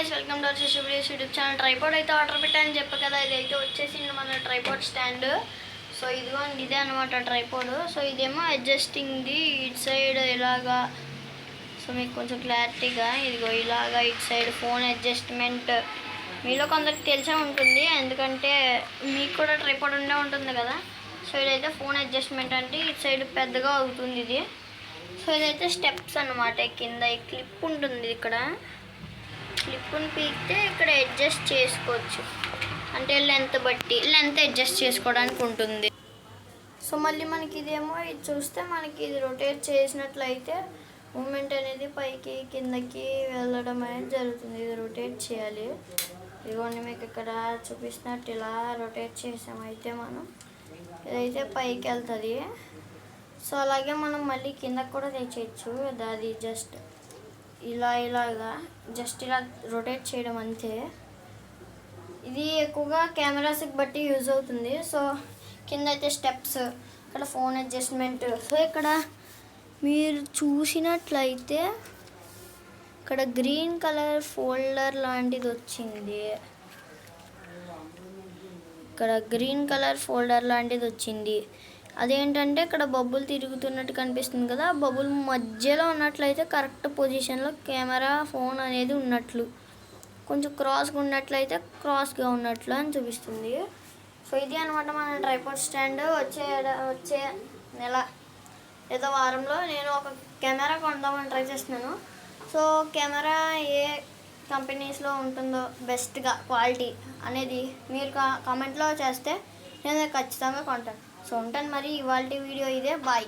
Guys welcome to శిశుప్రియస్ YouTube channel. Tripod అయితే order పెట్టానని చెప్పా కదా, ఇదైతే వచ్చేసింది మన ట్రైపాడ్ స్టాండ్. సో ఇదిగోండి, ఇదే అనమాట ట్రైపాడ్. సో ఇదేమో అడ్జస్టింగ్ది ఇటు సైడ్ ఇలాగా. సో మీకు కొంచెం క్లారిటీగా ఇదిగో ఇలాగా ఇటు సైడ్ ఫోన్ అడ్జస్ట్మెంట్ మీలో కొందరికి తెలిసే ఉంటుంది, ఎందుకంటే మీకు కూడా ట్రైపాడ్ ఉండే ఉంటుంది కదా. సో ఇదైతే ఫోన్ అడ్జస్ట్మెంట్ అంటే ఇటు సైడ్ పెద్దగా అవుతుంది ఇది. సో ఇదైతే స్టెప్స్ అనమాట. కింద ఈ క్లిప్ ఉంటుంది, ఇక్కడ క్లిప్ని పీకితే ఇక్కడ అడ్జస్ట్ చేసుకోవచ్చు, అంటే లెంత్ బట్టి లెంత్ అడ్జస్ట్ చేసుకోవడానికి ఉంటుంది. సో మళ్ళీ మనకి ఇదేమో ఇది చూస్తే మనకి ఇది రొటేట్ చేసినట్లయితే మూమెంట్ అనేది పైకి కిందకి వెళ్ళడం అనేది జరుగుతుంది. ఇది రొటేట్ చేయాలి. ఇదిగోండి మీకు ఇక్కడ చూపిస్తున్నట్టు ఇలా రొటేట్ చేసామైతే మనం ఇదైతే పైకి వెళ్తుంది. సో అలాగే మనం మళ్ళీ కిందకి కూడా తెచ్చేయచ్చు. అది జస్ట్ ఇలాగా జస్ట్ ఇలా రొటేట్ చేయడం అంతే. ఇది ఎక్కువగా కెమెరాస్కి బట్టి యూజ్ అవుతుంది. సో కింద అయితే స్టెప్స్, ఇక్కడ ఫోన్ అడ్జస్ట్మెంట్. సో ఇక్కడ మీరు చూసినట్లయితే ఇక్కడ గ్రీన్ కలర్ ఫోల్డర్ లాంటిది వచ్చింది. ఇక్కడ గ్రీన్ కలర్ ఫోల్డర్ లాంటిది వచ్చింది. అదేంటంటే ఇక్కడ బబుల్ తిరుగుతున్నట్టు కనిపిస్తుంది కదా, బబుల్ మధ్యలో ఉన్నట్లయితే కరెక్ట్ పొజిషన్లో కెమెరా ఫోన్ అనేది ఉన్నట్లు, కొంచెం క్రాస్గా ఉన్నట్లయితే క్రాస్గా ఉన్నట్లు అని చూపిస్తుంది. సో ఇది అనమాట మన ట్రైపాడ్ స్టాండ్. వచ్చే నెల ఏదో వారంలో నేను ఒక కెమెరా కొందామని ట్రై చేస్తున్నాను. సో కెమెరా ఏ కంపెనీస్లో ఉంటుందో బెస్ట్గా క్వాలిటీ అనేది మీరు కామెంట్లో చేస్తే నేను ఖచ్చితంగా కొంటాను. సో ఉంటాను మరి. ఇవాళ వీడియో ఇదే. బాయ్.